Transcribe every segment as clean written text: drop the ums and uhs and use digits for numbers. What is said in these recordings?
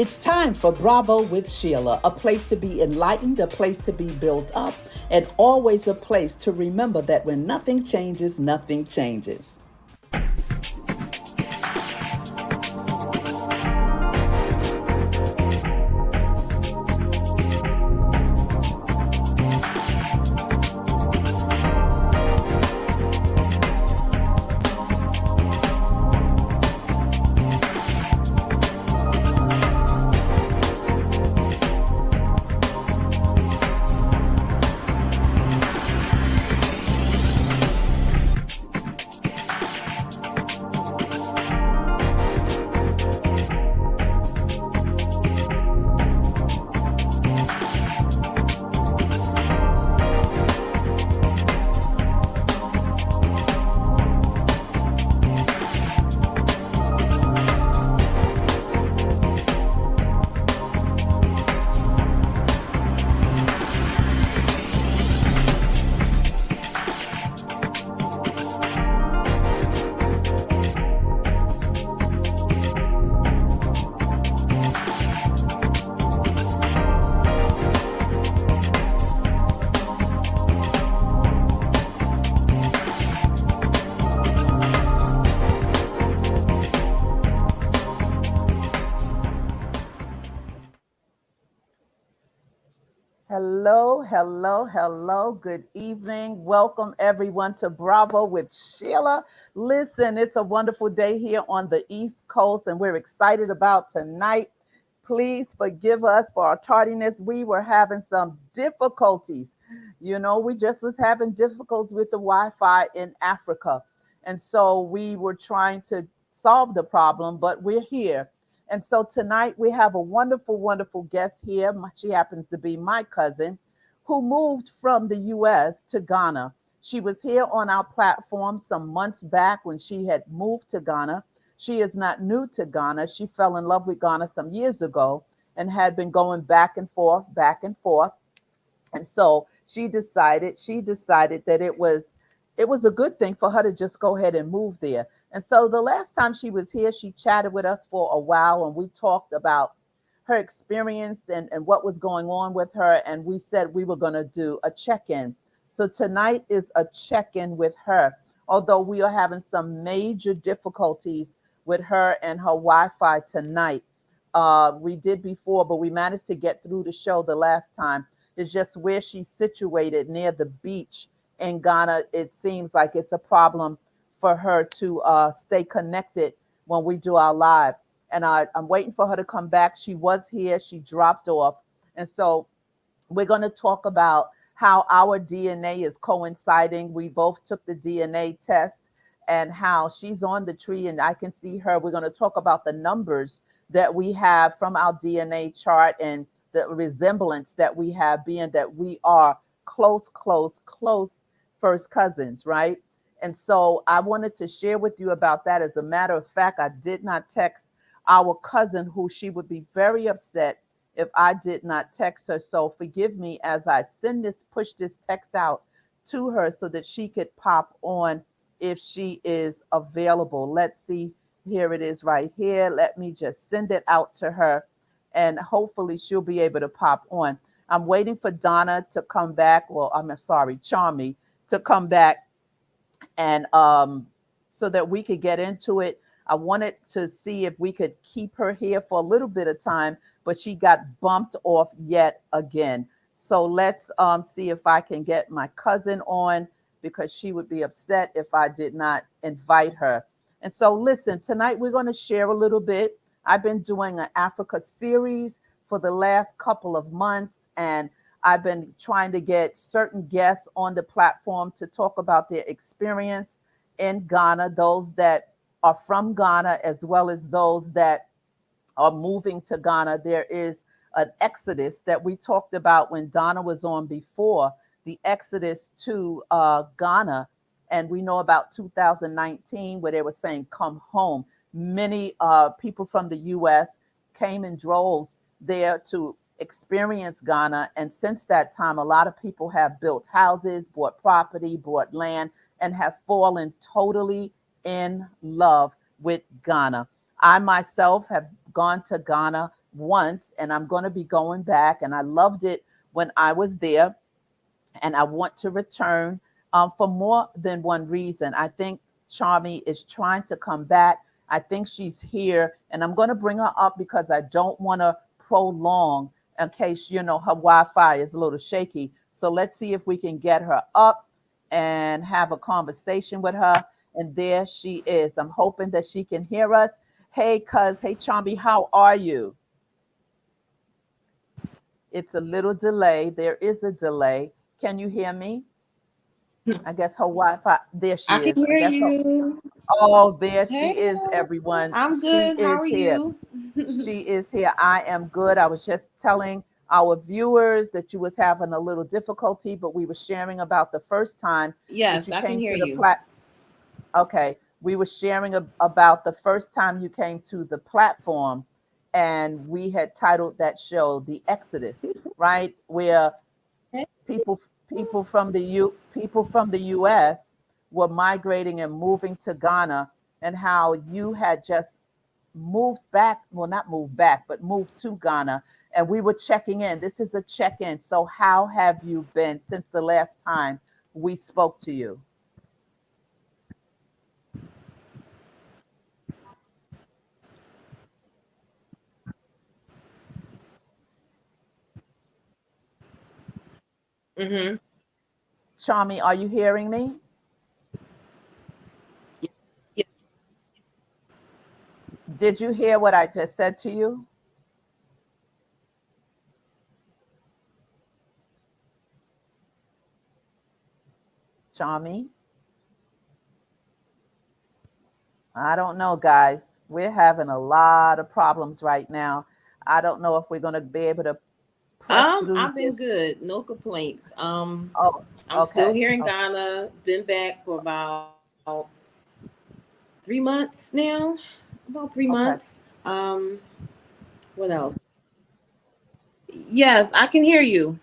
It's time for Bravo with Sheila, a place to be enlightened, a place to be built up, and always a place to remember that when nothing changes, nothing changes. Hello, hello, hello. Good evening. Welcome everyone to Bravo with Sheila. Listen, it's a wonderful day here on the East Coast, and we're excited about tonight. Please forgive us for our tardiness. We were having some difficulties. We just was having difficulties with the Wi-Fi in Africa. And so we were trying to solve the problem, but we're here. And so tonight we have a wonderful, wonderful guest here. She happens to be my cousin who moved from the US to Ghana. She was here on our platform some months back when she had moved to Ghana. She is not new to Ghana. She fell in love with Ghana some years ago and had been going back and forth, back and forth. And so she decided that it was a good thing for her to just go ahead and move there. And so the last time she was here, she chatted with us for a while and we talked about her experience and what was going on with her. And we said we were going to do a check-in. So tonight is a check-in with her, although we are having some major difficulties with her and her Wi-Fi tonight. We did before, but we managed to get through the show the last time. It's just where she's situated near the beach in Ghana. It seems like it's a problem for her to stay connected when we do our live. And I'm waiting for her to come back. She was here, she dropped off. And so we're going to talk about how our DNA is coinciding. We both took the DNA test and how she's on the tree and I can see her. We're going to talk about the numbers that we have from our DNA chart and the resemblance that we have, being that we are close, close, close first cousins, right? And so I wanted to share with you about that. As a matter of fact, I did not text our cousin, who she would be very upset if I did not text her. So forgive me as I push this text out to her so that she could pop on if she is available. Let's see. Here it is right here. Let me just send it out to her and hopefully she'll be able to pop on. I'm waiting for Donna to come back. Well, I'm sorry, Charmy to come back and so that we could get into it. I wanted to see if we could keep her here for a little bit of time, but she got bumped off yet again. So let's see if I can get my cousin on because she would be upset if I did not invite her. And so listen, tonight we're going to share a little bit. I've been doing an Africa series for the last couple of months, and I've been trying to get certain guests on the platform to talk about their experience in Ghana, those that are from Ghana, as well as those that are moving to Ghana. There is an exodus that we talked about when Donna was on before, the exodus to Ghana. And we know about 2019 where they were saying, come home. Many people from the US came in droves there to experience Ghana. And since that time, a lot of people have built houses, bought property, bought land, and have fallen totally in love with Ghana. I myself have gone to Ghana once, and I'm going to be going back. And I loved it when I was there, and I want to return for more than one reason. I think Charmy is trying to come back. I think she's here, and I'm going to bring her up because I don't want to prolong in case her Wi-Fi is a little shaky. So let's see if we can get her up and have a conversation with her. And there she is. I'm hoping that she can hear us. Hey, Charmy, how are you? It's a little delay. There is a delay. Can you hear me? I guess her Wi-Fi. There I she can is. I hear guess her. you. Oh, there she Hey, is, everyone. I'm She good. How are is here. you? She is here. I am good. I was just telling our viewers that you was having a little difficulty, but we were sharing about the first time that Yes, you I can came hear to the you. plat. Okay, we were sharing about the first time you came to the platform, and we had titled that show "The Exodus," right? Where people people from the US were migrating and moving to Ghana, and how you had just moved back, well, not moved back, but moved to Ghana, and we were checking in. This is a check-in. So how have you been since the last time we spoke to you? Mm-hmm. Charmy, are you hearing me? Yes. Did you hear what I just said to you? Charmy? I don't know, guys. We're having a lot of problems right now. I don't know if we're going to be able to press through I've been this. good. No complaints. Oh, I'm still okay. here in Oh, Ghana. Been back for about 3 months now. About three okay. months. What else? Yes, I can hear you.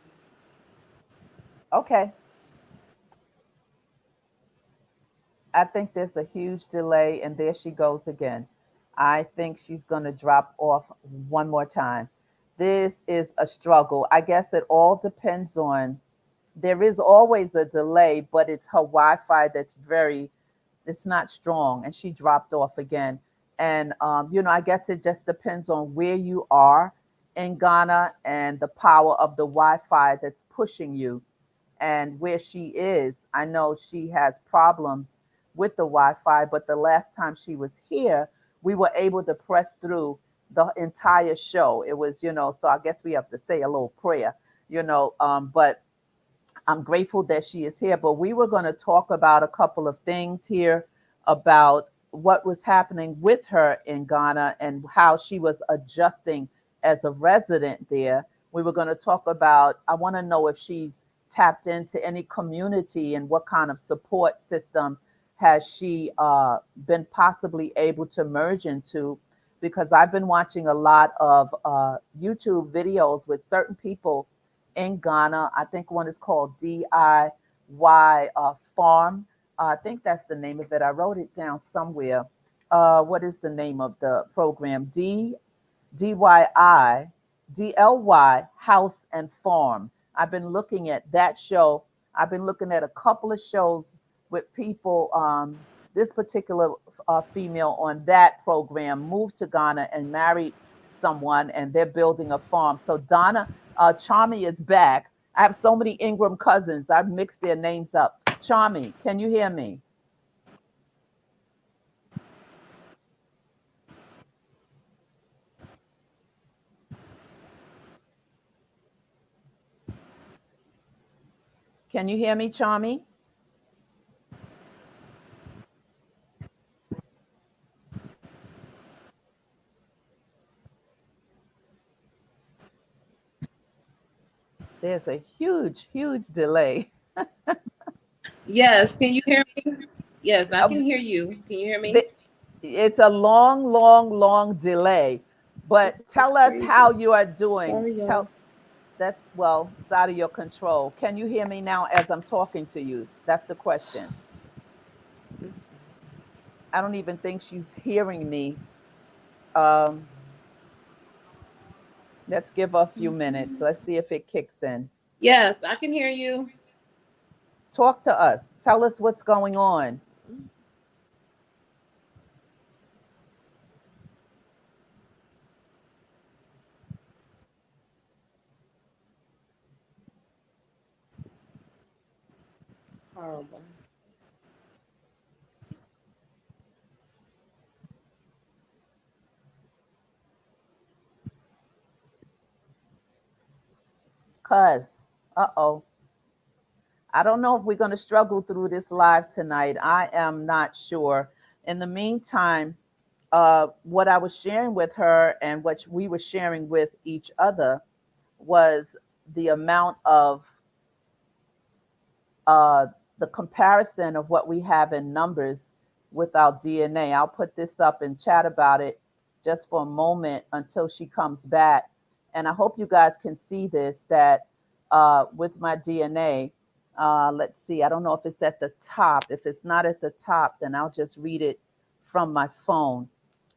Okay. I think there's a huge delay, and there she goes again. I think she's going to drop off one more time. This is a struggle. I guess it all depends on, there is always a delay, but it's her Wi-Fi that's very, it's not strong, and she dropped off again. And I guess it just depends on where you are in Ghana and the power of the Wi-Fi that's pushing you. And where she is, I know she has problems with the Wi-Fi, but the last time she was here, we were able to press through the entire show. It was, so I guess we have to say a little prayer, but I'm grateful that she is here. But we were going to talk about a couple of things here about what was happening with her in Ghana and how she was adjusting as a resident there. We were going to talk about, I want to know if she's tapped into any community and what kind of support system has she been possibly able to merge into. Because I've been watching a lot of YouTube videos with certain people in Ghana. I think one is called DIY Farm. I think that's the name of it. I wrote it down somewhere. What is the name of the program? DYI DLY House and Farm. I've been looking at that show. I've been looking at a couple of shows with people. This particular female on that program moved to Ghana and married someone, and they're building a farm. So Donna Charmy is back. I have so many Ingram cousins. I've mixed their names up. Charmy, can you hear me? Can you hear me, Charmy? There's a huge, huge delay. Yes, can you hear me? Yes, I can Um, hear you. Can you hear me? the- it's a long, long, long delay. This But is tell us crazy. how you are doing. Sorry, y'all. Tell That's, well, it's out of your control. Can you hear me now as I'm talking to you? That's the question. I don't even think she's hearing me. Um, Let's give her a few minutes. Let's see if it kicks in. Yes, I can hear you. Talk to us. Tell us what's going on. Horrible. Cuz, uh-oh. I don't know if we're going to struggle through this live tonight. I am not sure. In the meantime, what I was sharing with her and what we were sharing with each other was the amount of uh, the comparison of what we have in numbers with our DNA. I'll put this up and chat about it just for a moment until she comes back. And I hope you guys can see this that with my DNA, let's see, I don't know if it's at the top. If it's not at the top, then I'll just read it from my phone.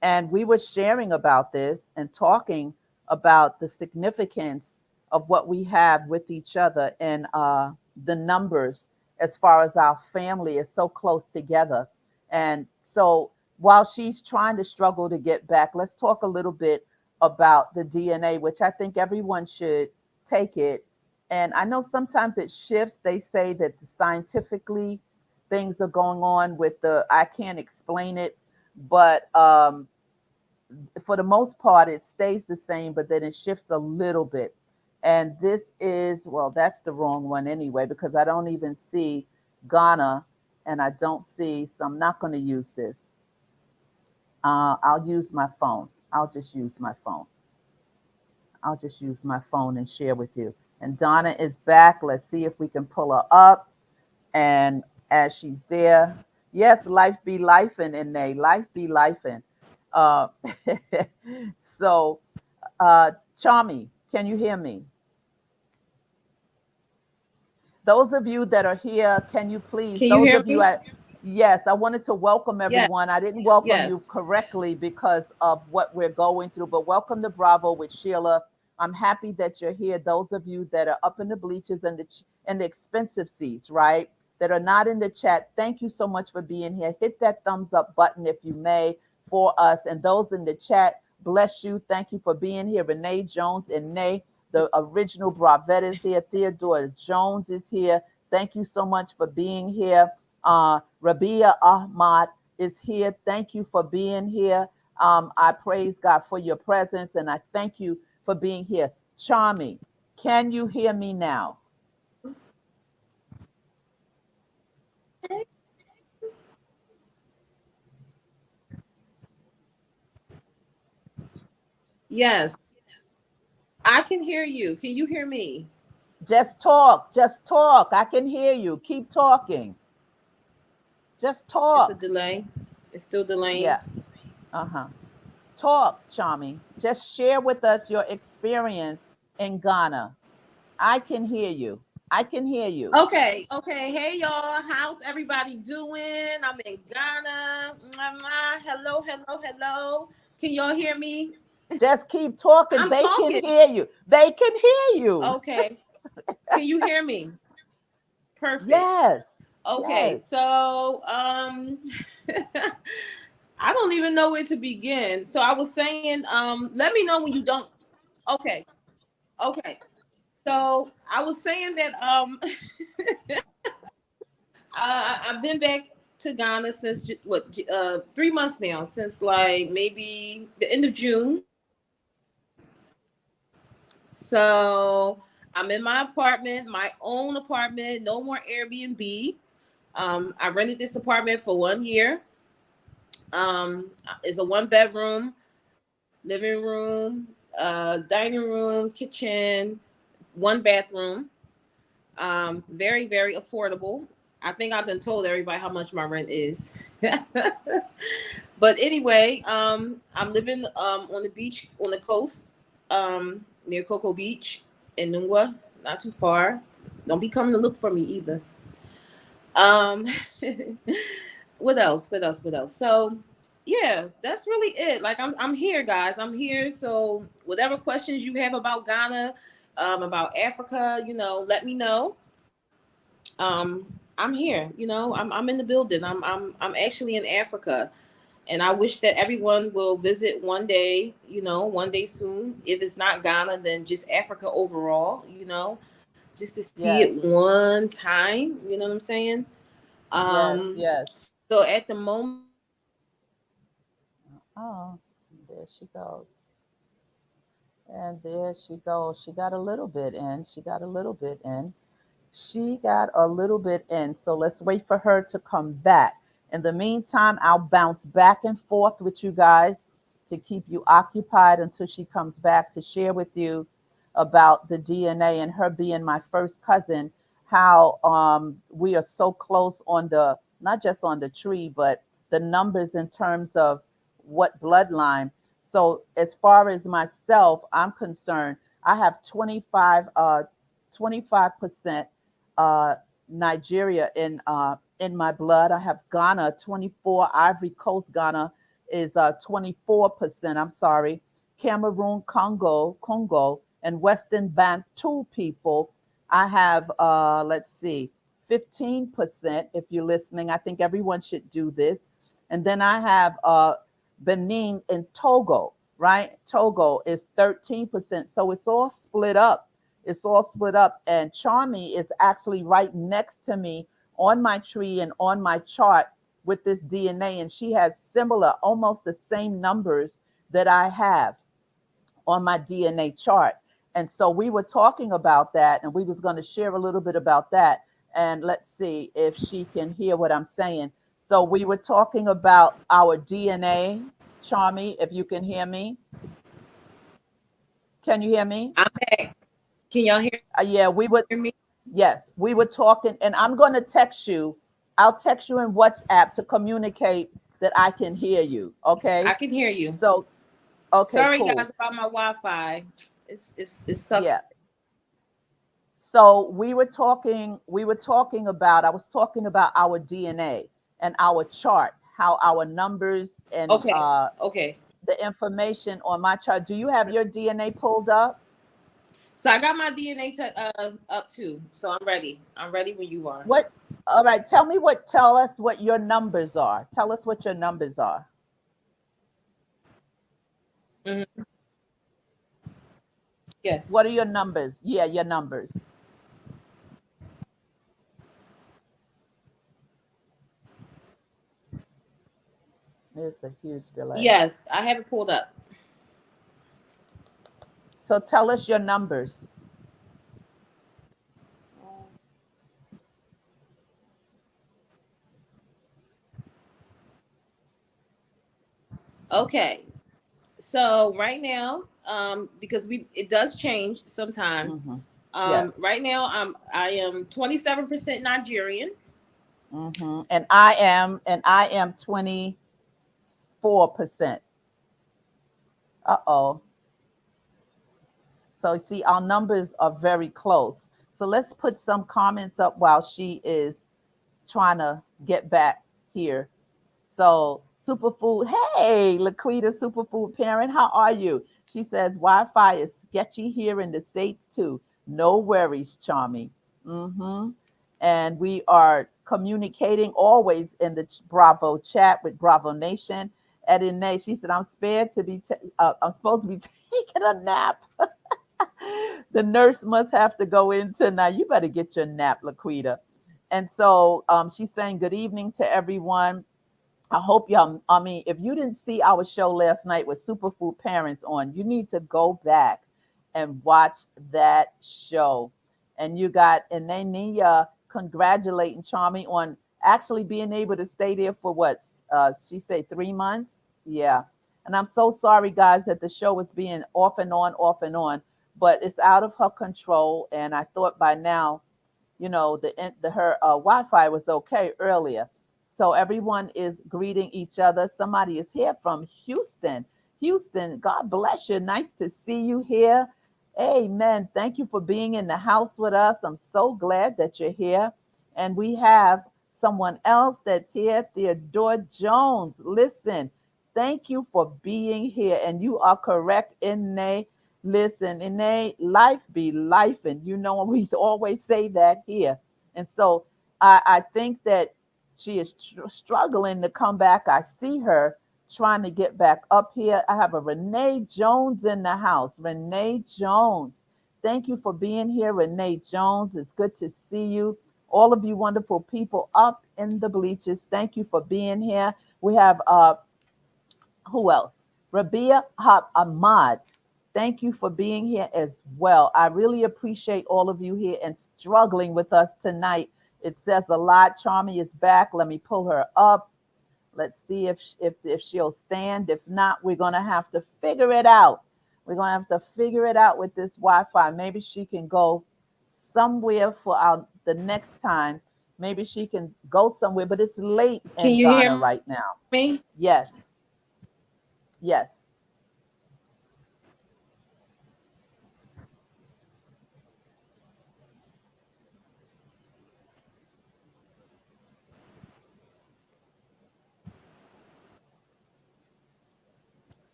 And we were sharing about this and talking about the significance of what we have with each other and the numbers as far as our family is so close together. And so while she's trying to struggle to get back, let's talk a little bit about the DNA, which I think everyone should take it. And I know sometimes it shifts. They say that scientifically things are going on with I can't explain it, but for the most part, it stays the same, but then it shifts a little bit. And this is, well, that's the wrong one anyway, because I don't even see Ghana and I don't see, so I'm not going to use this. I'll use my phone. I'll just use my phone. I'll just use my phone and share with you. And Donna is back. Let's see if we can pull her up. And as she's there, yes, life be lifing in they. Life be lifing. Uh, so, Charmy, can you hear me? Those of you that are here, can you please, Can you those hear of you me? at, yes, I wanted to welcome Yes. everyone. I didn't welcome you Yes. correctly because of what we're going through, but welcome to Bravo with Sheila. I'm happy that you're here. Those of you that are up in the bleachers and the expensive seats, right? That are not in the chat, thank you so much for being here. Hit that thumbs up button if you may for us. And those in the chat, bless you. Thank you for being here. Renee Jones and Nay, the original Bravette is here. Theodore Jones is here. Thank you so much for being here. Rabia Ahmad is here. Thank you for being here. I praise God for your presence and I thank you for being here. Charmy, can you hear me now? Yes. I can hear you. Can you hear me? Just talk. Just talk. I can hear you. Keep talking. Just It's a talk. delay. It's still delaying. Yeah. Uh-huh. Talk, Charmy. Just share with us your experience in Ghana. I can hear you. I can hear you. Okay. Okay. Hey, y'all. How's everybody doing? I'm in Ghana. Mwah, mwah. Hello. Hello. Hello. Can y'all hear me? Just keep talking. I'm They can talking. hear you. They can hear you. Okay. Can you hear me? Perfect. Yes. Okay. Yes. So, I don't even know where to begin. So I was saying, let me know when you don't. Okay. Okay. So I was saying that I've been back to Ghana since 3 months now, since like maybe the end of June. So I'm in my apartment, my own apartment, no more Airbnb. I rented this apartment for 1 year. It's a 1 bedroom, living room, dining room, kitchen, 1 bathroom. Very, very affordable. I think I've been told everybody how much my rent is. But anyway, I'm living on the beach, on the coast, near Cocoa Beach in Nungwa, not too far. Don't be coming to look for me either. Um, what else? What else? What else? So yeah, that's really it. Like I'm here, guys. I'm here. So whatever questions you have about Ghana, about Africa, let me know. I'm here. I'm in the building. I'm actually in Africa, and I wish that everyone will visit one day. One day soon. If it's not Ghana, then just Africa overall. Just to see Yes, it one time. You know what I'm saying? yes, yes. So at the moment, Oh, there she goes. And there she goes. She got a little bit in. She got a little bit in. She got a little bit in. So let's wait for her to come back. In the meantime, I'll bounce back and forth with you guys to keep you occupied until she comes back to share with you about the DNA and her being my first cousin, how we are so close on the, not just on the tree, but the numbers in terms of what bloodline. So as far as myself, I'm concerned, I have 25% uh, Nigeria in my blood. I have Ghana 24, Ivory Coast Ghana is 24%. I'm sorry, Cameroon, Congo, and Western Bantu people. I have let's see, 15%. If you're listening, I think everyone should do this. And then I have Benin and Togo. Right, Togo is 13%. So it's all split up, it's all split up. And Charmy is actually right next to me on my tree and on my chart with this DNA. And she has similar, almost the same numbers that I have on my DNA chart. And so we were talking about that, and we was going to share a little bit about that. And let's see if she can hear what I'm saying. So we were talking about our DNA, Charmy, if you can hear me. Can you hear me? I'm back. Can y'all hear Yeah, we would. me? Yes, we were talking, and I'm going to text you. I'll text you in WhatsApp to communicate that I can hear you. I Okay. can hear you. So, okay, Sorry, cool. guys, about my Wi-Fi. It sucks. Yeah. So we were talking about, I was talking about our DNA and our chart, how our numbers and Okay. Okay. the information on my chart. Do you have your DNA pulled up? So I got my DNA up too. So I'm ready. I'm ready when you are. What? All right. Tell us what your numbers are. Tell us what your numbers are. Hmm. Yes. What are your numbers? Yeah, your numbers. It's a huge delay. Yes, I have it pulled up. So tell us your numbers. Okay. So right now, because we it does change sometimes. Mm-hmm. Yes. Right now I am 27% Nigerian. Mm-hmm. And I am 24%. Uh-oh. So you see, our numbers are very close. So let's put some comments up while she is trying to get back here. So superfood, hey, Laquita, superfood parent, how are you? She says Wi-Fi is sketchy here in the States too. No worries, Charmy. Mm-hmm. And we are communicating always in the Bravo chat with Bravo Nation. Edine, she said, I'm supposed to be taking a nap. The nurse must have to go in tonight. You better get your nap, Laquita. And so she's saying good evening to everyone. I hope y'all, I mean, if you didn't see our show last night with Superfood Parents on, you need to go back and watch that show. And you got Enenia congratulating Charmy on actually being able to stay there for what? She said 3 months? Yeah. And I'm so sorry, guys, that the show is being off and on, off and on, but it's out of her control. And I thought by now, the her Wi-Fi was okay earlier. So everyone is greeting each other. Somebody is here from Houston. Houston, God bless you. Nice to see you here. Amen. Thank you for being in the house with us. I'm so glad that you're here. And we have someone else that's here, Theodore Jones. Listen, Thank you for being here. And you are correct, Ine. Listen, Ine, life be life. And you know, we always say that here. And so I think that she is struggling to come back. I see her trying to get back up here. I have a Renee Jones in the house. Renee Jones. Thank you for being here, Renee Jones. It's good to see you. All of you wonderful people up in the bleachers. Thank you for being here. We have who else? Rabia Hab Ahmad. Thank you for being here as well. I really appreciate all of you here and struggling with us tonight. It says a lot. Charmy is back. Let me pull her up. Let's see if she'll stand. If not, we're gonna have to figure it out. We're gonna have to figure it out with this Wi-Fi. Maybe she can go somewhere for the next time. Maybe she can go somewhere, but it's late Can in you Ghana hear right now. me? Yes, yes,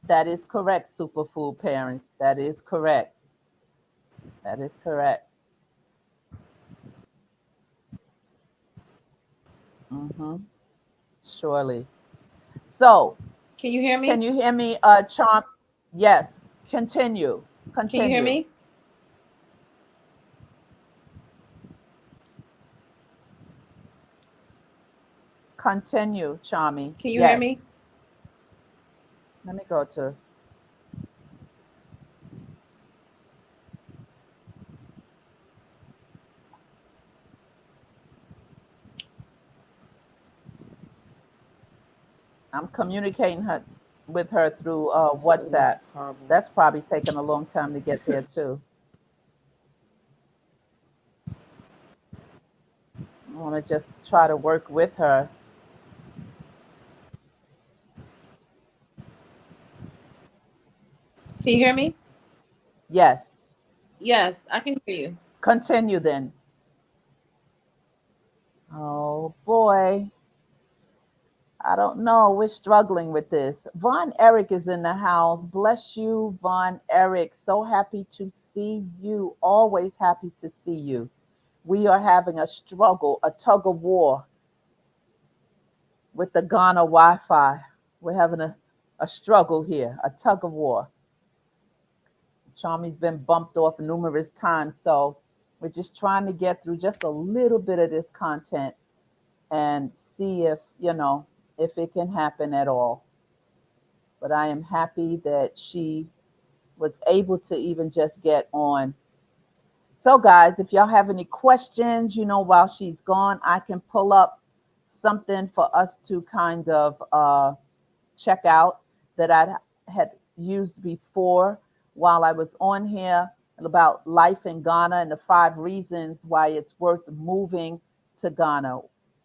that is correct, superfood parents. That is correct. That is correct. Mm-hmm. Surely. So, Can you hear can me? you hear me, Charm? Yes. Continue. Can you hear Continue. me? Continue, Charmy. Can you hear Yes. me? Let me go to. I'm communicating with her through This is so WhatsApp. horrible. That's probably taking a long time to get there too. I want to just try to work with her. Can you hear me? Yes. Yes, I can hear you. Continue then. Oh boy. I don't know. We're struggling with this. Von Eric is in the house. Bless you, Von Eric. So happy to see you. Always happy to see you. We are having a struggle, a tug of war with the Ghana Wi Fi. We're having a struggle here, a tug of war. Charmy's been bumped off numerous times. So we're just trying to get through just a little bit of this content and see if, if it can happen at all. But I am happy that she was able to even just get on. So, guys, if y'all have any questions, while she's gone, I can pull up something for us to kind of check out that I had used before while I was on here about life in Ghana and the 5 reasons why it's worth moving to Ghana.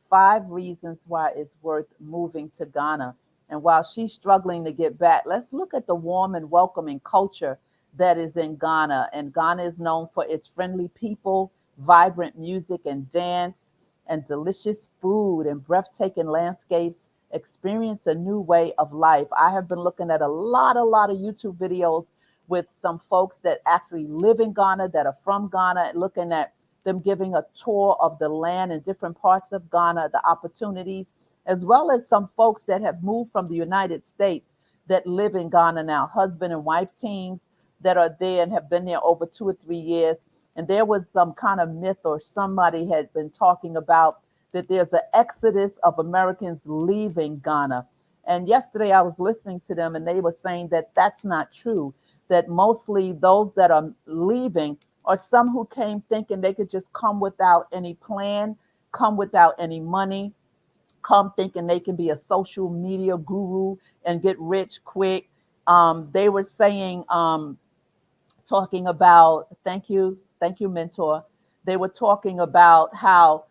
5 reasons why it's worth moving to Ghana. And while she's struggling to get back, let's look at the warm and welcoming culture that is in Ghana. And Ghana is known for its friendly people, vibrant music and dance, and delicious food and breathtaking landscapes. Experience a new way of life. I have been looking at a lot of YouTube videos with some folks that actually live in Ghana, that are from Ghana, looking at them giving a tour of the land in different parts of Ghana, the opportunities, as well as some folks that have moved from the United States that live in Ghana now, husband and wife teams that are there and have been there over 2 or 3 years. And there was some kind of myth, or somebody had been talking about that there's an exodus of Americans leaving Ghana. And yesterday I was listening to them and they were saying that that's not true, that mostly those that are leaving are some who came thinking they could just come without any plan, come without any money, come thinking they can be a social media guru and get rich quick. They were saying, talking about, thank you, mentor. They were talking about how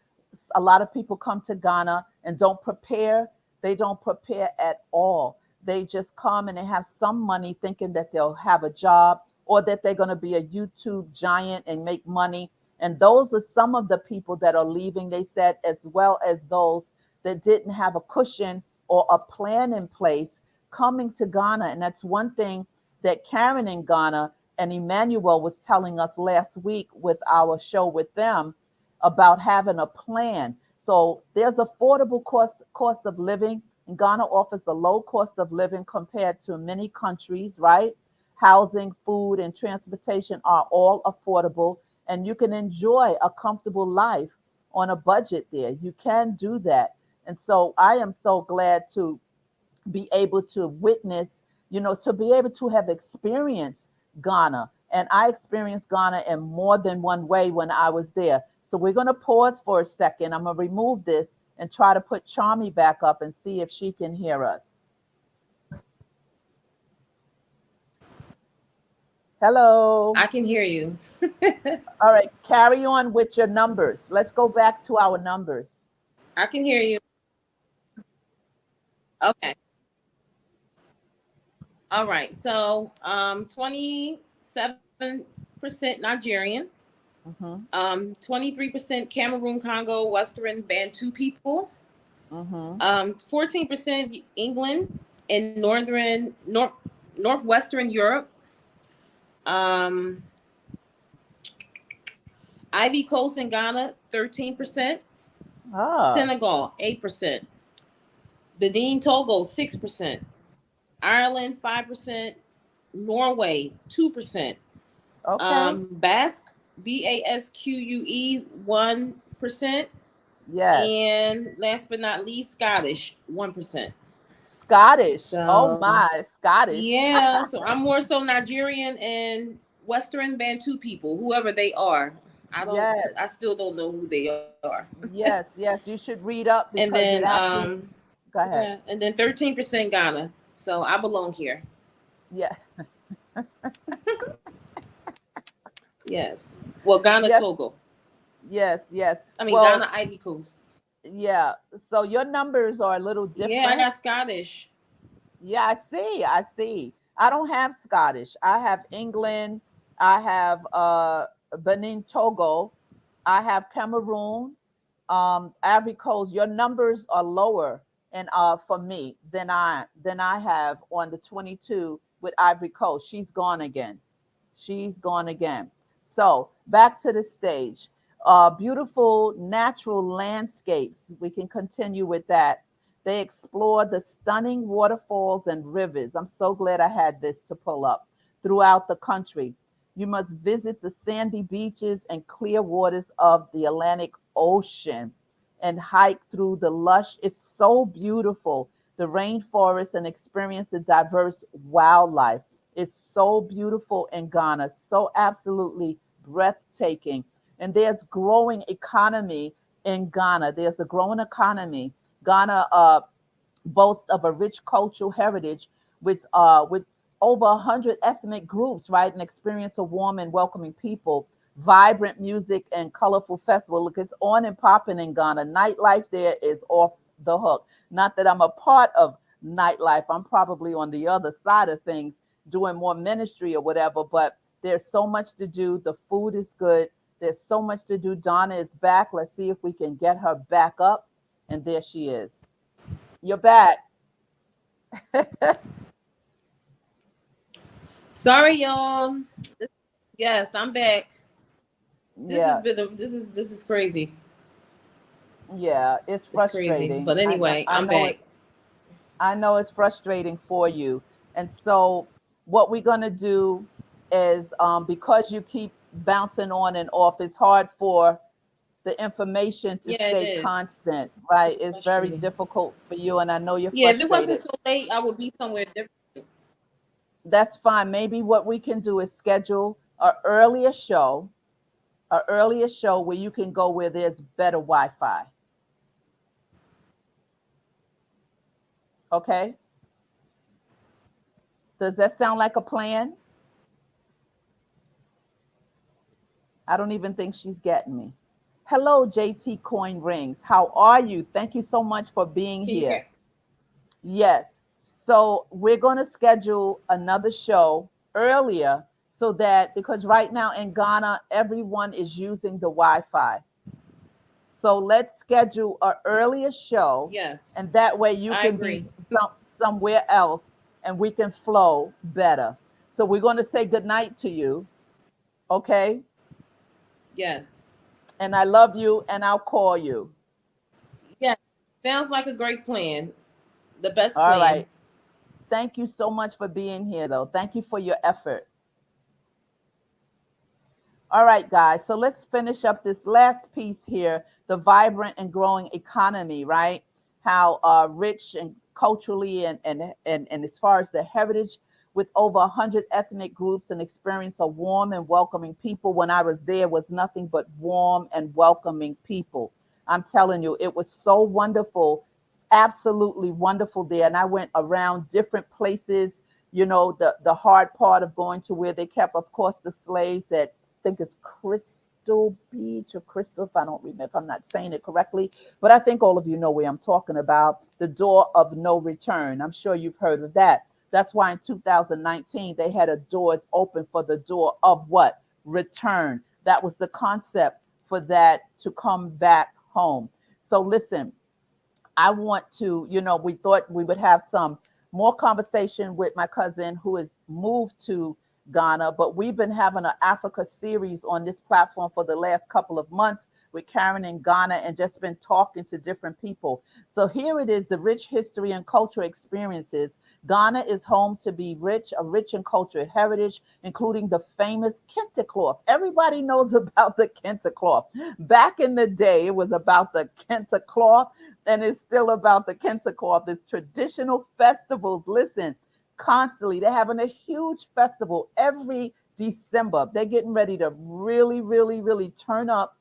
a lot of people come to Ghana and don't prepare. They don't prepare at all. They just come and they have some money thinking that they'll have a job or that they're going to be a YouTube giant and make money. And those are some of the people that are leaving, they said, as well as those that didn't have a cushion or a plan in place coming to Ghana. And that's one thing that Karen in Ghana and Emmanuel was telling us last week with our show with them about having a plan. So there's affordable cost of living. And Ghana offers a low cost of living compared to many countries, right? Housing, food, and transportation are all affordable, and you can enjoy a comfortable life on a budget there. You can do that. And so I am so glad to be able to witness, to be able to have experienced Ghana. And I experienced Ghana in more than one way when I was there. So we're going to pause for a second. I'm going to remove this and try to put Charmy back up and see if she can hear us. Hello. I can hear you. All right, carry on with your numbers. Let's go back to our numbers. I can hear you. Okay. All right. So 27% Nigerian, Mm-hmm. 23% Cameroon, Congo, Western Bantu people, Mm-hmm. 14% England and northwestern Europe. Um, Ivory Coast in Ghana, 13%. Ah, Senegal, 8%. Benin, Togo, 6%. Ireland, 5%. Norway, 2%. okay. Basque, BASQUE, 1%. Yes. And last but not least, Scottish, 1%. Scottish. Oh So, my, Scottish. yeah, so I'm more so Nigerian and Western Bantu people, whoever they are. I Yes. still don't know who they are. Yes, yes. You should read up And then, because it actually, go yeah, ahead. and then 13% Ghana. So I belong here. Yeah. Yes. Well, Ghana, Yes, Togo. yes, yes. I mean, Well, Ghana, Ivory Coast. yeah. So your numbers are a little Yeah, I different. got Scottish. Yeah, I see. I see. I don't have Scottish. I have England. I have Benin, Togo. I have Cameroon, Ivory Coast. Your numbers are lower and for me than I have on the 22 with Ivory Coast. She's gone again. She's gone again. So back to the stage. Beautiful natural landscapes. We can continue with that. They explore the stunning waterfalls and rivers. I'm so glad I had this to pull up throughout the country. You must visit the sandy beaches and clear waters of the Atlantic Ocean and hike through the lush. It's so beautiful. The rainforest and experience the diverse wildlife. It's so beautiful in Ghana, so absolutely breathtaking. And there's growing economy in Ghana. There's a growing economy. Ghana boasts of a rich cultural heritage with over 100 ethnic groups, right? And experience of warm and welcoming people, vibrant music and colorful festival. Look, it's on and popping in Ghana. Nightlife there is off the hook. Not that I'm a part of nightlife. I'm probably on the other side of things doing more ministry or whatever, but there's so much to do. The food is good. There's so much to do. Donna is back. Let's see if we can get her back up. And there she is. You're back. Sorry, y'all. Yes, I'm back. This has Yeah, been this is crazy. yeah, it's It's crazy. frustrating. But anyway, I I'm know it. back. I know it's frustrating for you. And so, what we're going to do is because you keep bouncing on and off, it's hard for the information to Yeah, it stay is. constant, right? It's It's very frustrating. difficult for you. And I know you're Yeah, if it wasn't frustrated. so late, I would be somewhere different. That's fine. Maybe what we can do is schedule a earlier show where you can go where there's better Wi Fi. Okay. Does that sound like a plan? I don't even think she's getting me. Hello, JT Coin Rings. How are you? Thank you so much for being Can you here. hear? Yes. So we're going to schedule another show earlier so that because right now in Ghana, everyone is using the Wi Fi. So let's schedule an earlier show, Yes, and that way you I can be agree. somewhere else and we can flow better. So we're going to say good night to you, okay? Yes. And I love you, and I'll call you. Yes. Sounds like a great plan. The best All plan. right. Thank you so much for being here, though. Thank you for your effort. All right, guys. So let's finish up this last piece here, the vibrant and growing economy, right? How rich and culturally and as far as the heritage, with over 100 ethnic groups and experience a warm and welcoming people. When I was there, was nothing but warm and welcoming people. I'm telling you, it was so wonderful, absolutely wonderful there. And I went around different places. The hard part of going to where they kept, of course, the slaves that think it's Crystal Beach or Crystal, if I don't remember, if I'm not saying it correctly, but I think all of you know where I'm talking about, the door of no return. I'm sure you've heard of that. That's why in 2019 they had a doors open for the door of what? Return. That was the concept for that to come back home. So listen, I want to, we thought we would have some more conversation with my cousin who has moved to Ghana, but we've been having an Africa series on this platform for the last couple of months with Karen in Ghana and just been talking to different people. So here it is, the rich history and cultural experiences. Ghana is home to be a rich and cultural heritage, including the famous kente cloth. Everybody knows about the kente cloth. Back in the day, it was about the kente cloth, and it's still about the kente cloth. It's traditional festivals. Listen, constantly. They're having a huge festival every December. They're getting ready to really, really, really turn up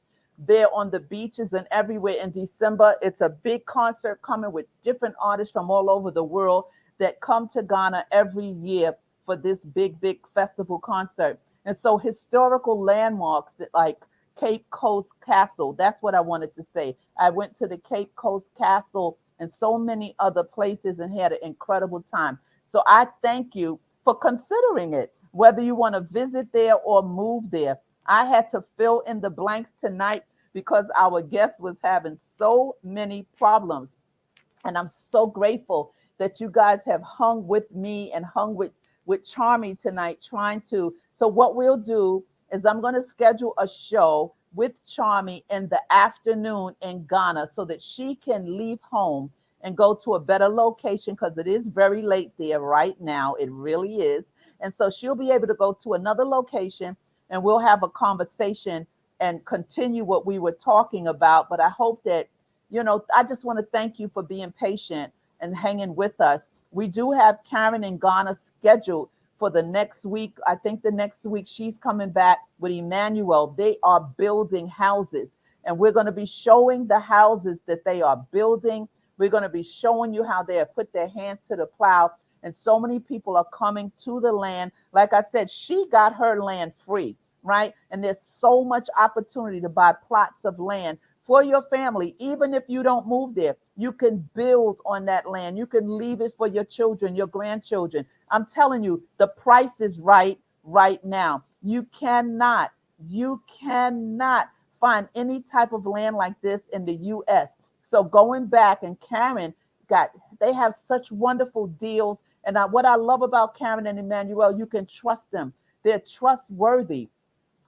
there on the beaches and everywhere in December. It's a big concert coming with different artists from all over the world that come to Ghana every year for this big, big festival concert. And so historical landmarks like Cape Coast Castle, that's what I wanted to say. I went to the Cape Coast Castle and so many other places and had an incredible time. So I thank you for considering it, whether you want to visit there or move there. I had to fill in the blanks tonight because our guest was having so many problems. And I'm so grateful that you guys have hung with me and hung with Charmy tonight, trying to. So what we'll do is I'm going to schedule a show with Charmy in the afternoon in Ghana so that she can leave home and go to a better location because it is very late there right now. It really is. And so she'll be able to go to another location and we'll have a conversation and continue what we were talking about. But I hope that, I just want to thank you for being patient and hanging with us. We do have Karen in Ghana scheduled for the next week. I think the next week she's coming back with Emmanuel. They are building houses, and we're going to be showing the houses that they are building. We're going to be showing you how they have put their hands to the plow. And so many people are coming to the land. Like I said, she got her land free, right? And there's so much opportunity to buy plots of land for your family. Even if you don't move there, you can build on that land. You can leave it for your children, your grandchildren. I'm telling you, the price is right now. You cannot find any type of land like this in the US. So going back, and Karen they have such wonderful deals. And what I love about Karen and Emmanuel, you can trust them. They're trustworthy.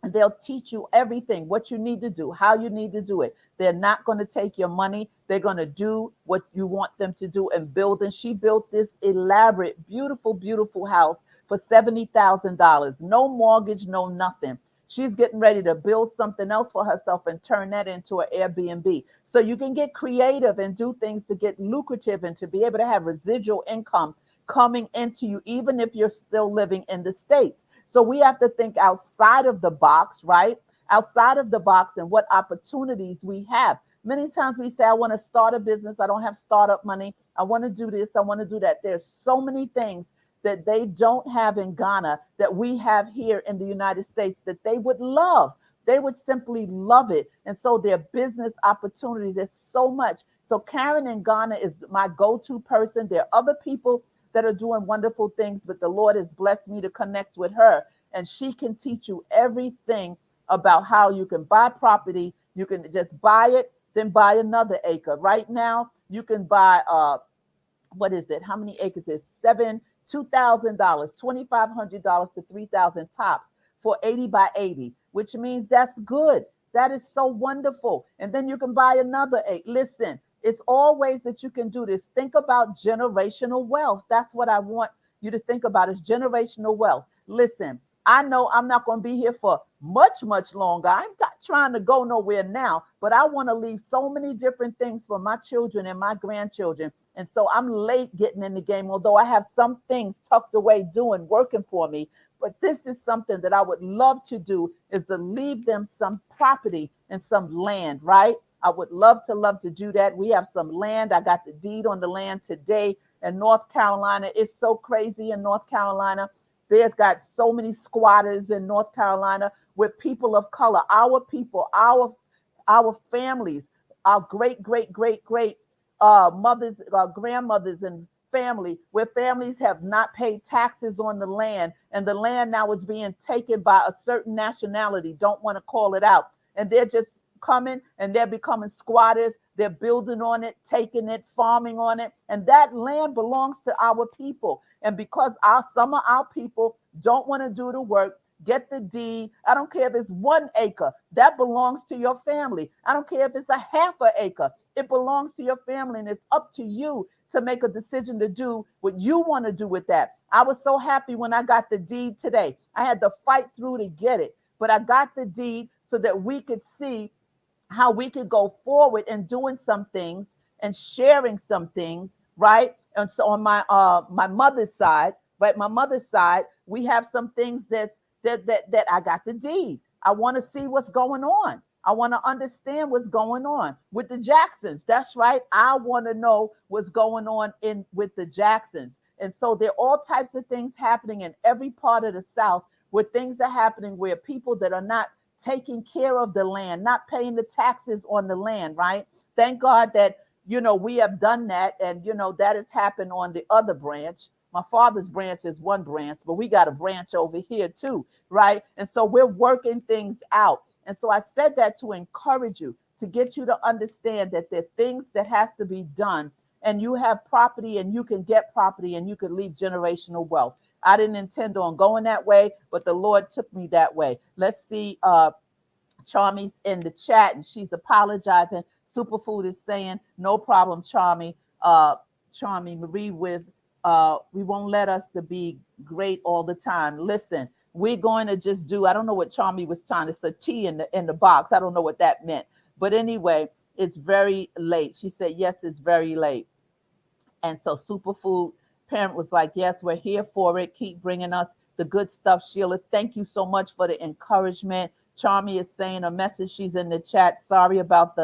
And they'll teach you everything, what you need to do, how you need to do it. They're not going to take your money. They're going to do what you want them to do and build. And she built this elaborate, beautiful, beautiful house for $70,000. No mortgage, no nothing. She's getting ready to build something else for herself and turn that into an Airbnb. So you can get creative and do things to get lucrative and to be able to have residual income coming into you, even if you're still living in the States. So we have to think outside of the box, right? Outside of the box and what opportunities we have. Many times we say, I want to start a business. I don't have startup money. I want to do this. I want to do that. There's so many things that they don't have in Ghana that we have here in the United States that they would love. They would simply love it. And so their business opportunities, there's so much. So Karen in Ghana is my go-to person. There are other people that are doing wonderful things, but the Lord has blessed me to connect with her, and she can teach you everything about how you can buy property. You can just buy it then buy another acre. Right now, you can buy what is it? How many acres is $2,000, $2,500 to 3,000 tops for 80 by 80, which means that's good. That is so wonderful. And then you can buy another eight. Listen, it's all ways that you can do this. Think about generational wealth. That's what I want you to think about is generational wealth. Listen, I know I'm not going to be here for much longer. I'm not trying to go nowhere now, but I want to leave so many different things for my children and my grandchildren. And so I'm late getting in the game, although I have some things tucked away doing, working for me. But this is something that I would love to do is to leave them some property and some land, right? I would love to do that. We have some land. I got the deed on the land today in North Carolina. It's so crazy in North Carolina. There's got so many squatters in North Carolina with people of color, our people, our families, our great mothers, grandmothers, and family, where families have not paid taxes on the land, and the land now is being taken by a certain nationality, don't want to call it out, and they're just coming and they're becoming squatters. They're building on it, taking it, farming on it, and that land belongs to our people. And because some of our people don't want to do the work, get the deed. I don't care if it's 1 acre, that belongs to your family. I don't care if it's a half an acre, it belongs to your family, and it's up to you to make a decision to do what you want to do with that. I was so happy when I got the deed today. I had to fight through to get it, but I got the deed so that we could see how we could go forward in doing some things and sharing some things, right? And so on my mother's side, right, my mother's side, we have some things that I got the deed. I want to see what's going on. I want to understand what's going on with the Jacksons. That's right. I want to know what's going on with the Jacksons. And so there are all types of things happening in every part of the South, where things are happening where people that are not taking care of the land, not paying the taxes on the land, right? Thank God that, we have done that. And, that has happened on the other branch. My father's branch is one branch, but we got a branch over here too, right? And so we're working things out. And so I said that to encourage you, to get you to understand that there are things that has to be done, and you have property and you can get property and you can leave generational wealth. I didn't intend on going that way, but the Lord took me that way. Let's see. Charmy's in the chat and she's apologizing. Superfood is saying, no problem, Charmy. Charmy Marie with, we won't let us to be great all the time. Listen, we're going to just do, I don't know what Charmy was trying to say, T in the box. I don't know what that meant. But anyway, it's very late. She said, yes, it's very late. And so Superfood parent was like, yes, we're here for it. Keep bringing us the good stuff, Sheila. Thank you so much for the encouragement. Charmy is saying a message. She's in the chat. Sorry about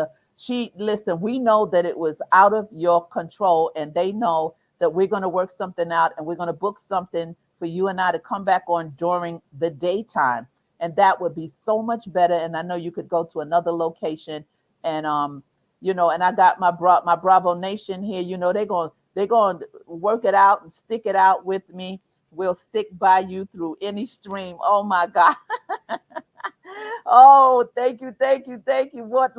listen, we know that it was out of your control, and they know that we're going to work something out, and we're going to book something for you and I to come back on during the daytime. And that would be so much better. And I know you could go to another location, and and I got my Bravo Nation here. They're going to work it out and stick it out with me. We'll stick by you through any stream. Oh my God. Oh, thank you. What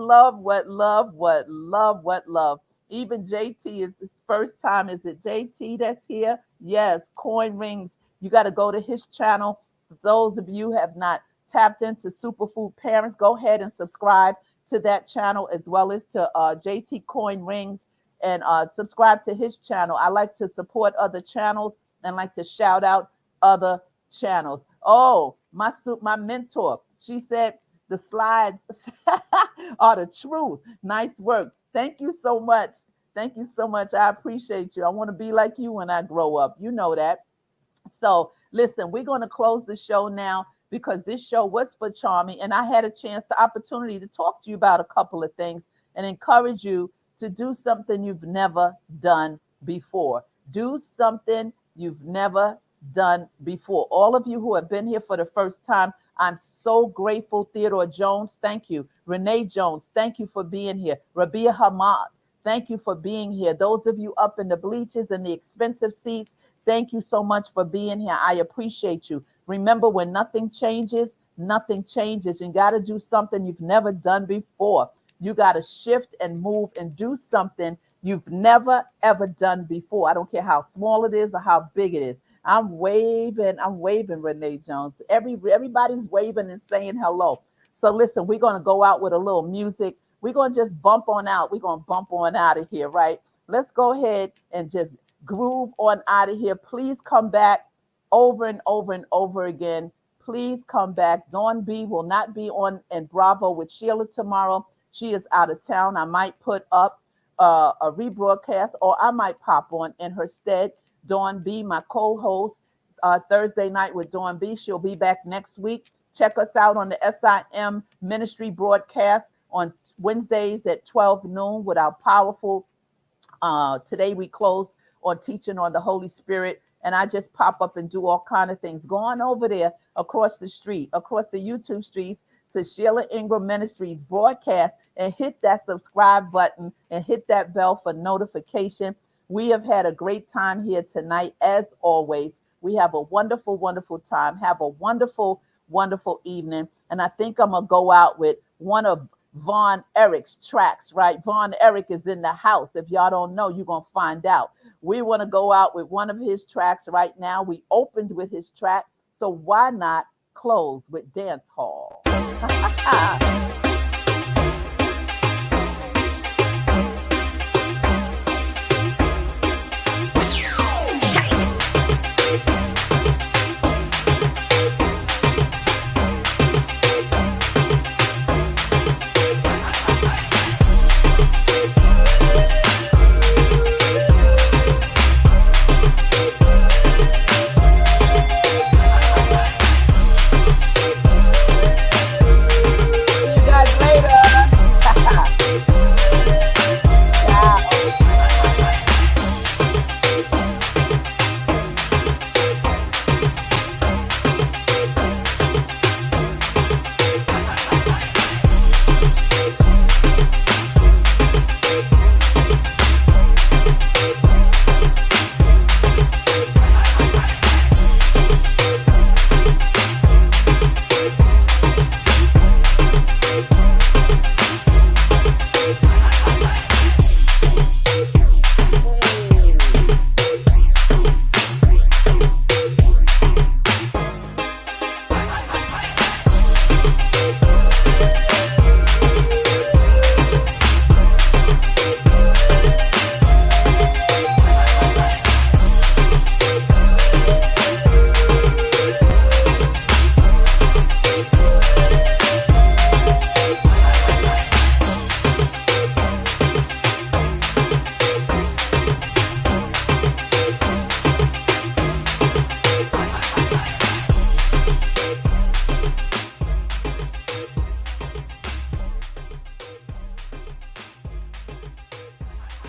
love. Even JT is his first time. Is it JT that's here? Yes, Coin Rings. You got to go to his channel. For those of you who have not tapped into Superfood Parents, go ahead and subscribe to that channel, as well as to JT Coin Rings, and subscribe to his channel. I like to support other channels and like to shout out other channels. Oh, my mentor, she said the slides are the truth. Nice work. Thank you so much. I appreciate you. I want to be like you when I grow up. You know that. So listen, we're going to close the show now, because this show was for Charmy, and I had the opportunity to talk to you about a couple of things and encourage you to do something you've never done before. Do something you've never done before. All of you who have been here for the first time, I'm so grateful. Theodore Jones, thank you. Renee Jones, thank you for being here. Rabia Hamad, thank you for being here. Those of you up in the bleachers and the expensive seats, thank you so much for being here. I appreciate you. Remember, when nothing changes, nothing changes. You got to do something you've never done before. You got to shift and move and do something you've never ever done before. I don't care how small it is or how big it is. I'm waving, Renee Jones. Everybody's waving and saying hello. So listen, we're gonna go out with a little music. We're gonna just bump on out. We're gonna bump on out of here, right? Let's go ahead and just groove on out of here. Please come back over and over and over again. Please come back. Dawn B will not be on and Bravo with Sheila tomorrow. She is out of town. I might put up a rebroadcast, or I might pop on in her stead. Dawn B, my co-host, Thursday night with Dawn B. She'll be back next week. Check us out on the SIM ministry broadcast on Wednesdays at 12 noon with our powerful, today we closed on teaching on the Holy Spirit. And I just pop up and do all kind of things. Go on over there across the street, across the YouTube streets to Sheila Ingram Ministries broadcast and hit that subscribe button and hit that bell for notification. We have had a great time here tonight, as always. We have a wonderful, wonderful time. Have a wonderful, wonderful evening. And I think I'm going to go out with one of Von Erich's tracks, right? Von Erich is in the house. If y'all don't know, you're going to find out. We want to go out with one of his tracks right now. We opened with his track, so why not close with Dance Hall?